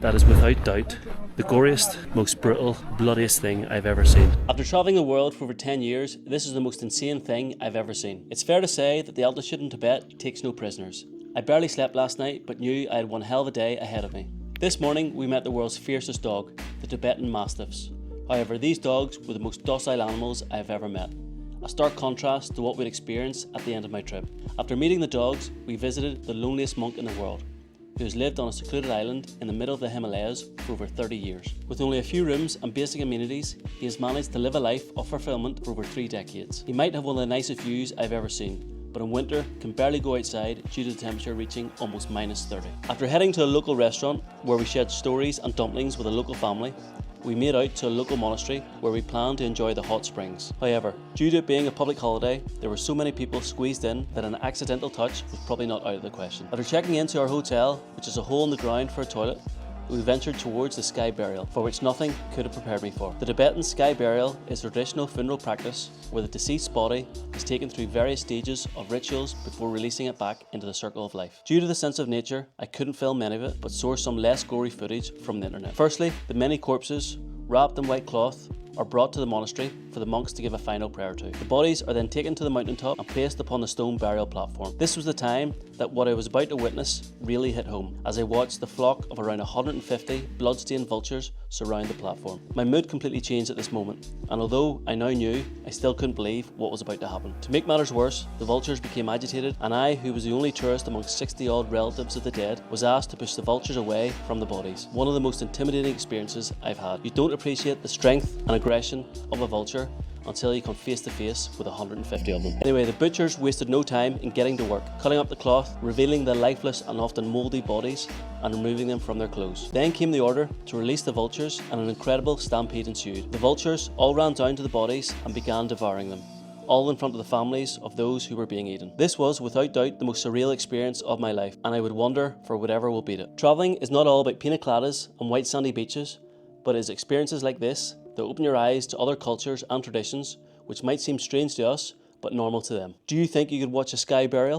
That is without doubt the goriest, most brutal, bloodiest thing I've ever seen. After travelling the world for over 10 years, this is the most insane thing I've ever seen. It's fair to say that the altitude in Tibet takes no prisoners. I barely slept last night, but knew I had one hell of a day ahead of me. This morning we met the world's fiercest dog, the Tibetan Mastiffs. However, these dogs were the most docile animals I have ever met. A stark contrast to what we'd experienced at the end of my trip. After meeting the dogs, we visited the loneliest monk in the world, who has lived on a secluded island in the middle of the Himalayas for over 30 years. With only a few rooms and basic amenities, he has managed to live a life of fulfillment for over 3 decades. He might have one of the nicest views I've ever seen, but in winter can barely go outside due to the temperature reaching almost -30. After heading to a local restaurant where we shared stories and dumplings with a local family, we made out to a local monastery where we planned to enjoy the hot springs. However, due to it being a public holiday, there were so many people squeezed in that an accidental touch was probably not out of the question. After checking into our hotel, which is a hole in the ground for a toilet, we ventured towards the sky burial, for which nothing could have prepared me for. The Tibetan sky burial is a traditional funeral practice where the deceased's body is taken through various stages of rituals before releasing it back into the circle of life. Due to the sense of nature, I couldn't film any of it, but sourced some less gory footage from the internet. Firstly, the many corpses, wrapped in white cloth, are brought to the monastery for the monks to give a final prayer to. The bodies are then taken to the mountaintop and placed upon the stone burial platform. This was the time that what I was about to witness really hit home, as I watched the flock of around 150 blood-stained vultures surround the platform. My mood completely changed at this moment, and although I now knew, I still couldn't believe what was about to happen. To make matters worse, the vultures became agitated, and I, who was the only tourist amongst 60-odd relatives of the dead, was asked to push the vultures away from the bodies. One of the most intimidating experiences I've had. You don't appreciate the strength and aggression of a vulture until you come face to face with 150 of them. Anyway, the butchers wasted no time in getting to work, cutting up the cloth, revealing the lifeless and often mouldy bodies, and removing them from their clothes. Then came the order to release the vultures, and an incredible stampede ensued. The vultures all ran down to the bodies and began devouring them, all in front of the families of those who were being eaten. This was without doubt the most surreal experience of my life, and I would wonder for whatever will beat it. Travelling is not all about pina coladas and white sandy beaches, but it is experiences like this that open your eyes to other cultures and traditions which might seem strange to us but normal to them. Do you think you could watch a sky burial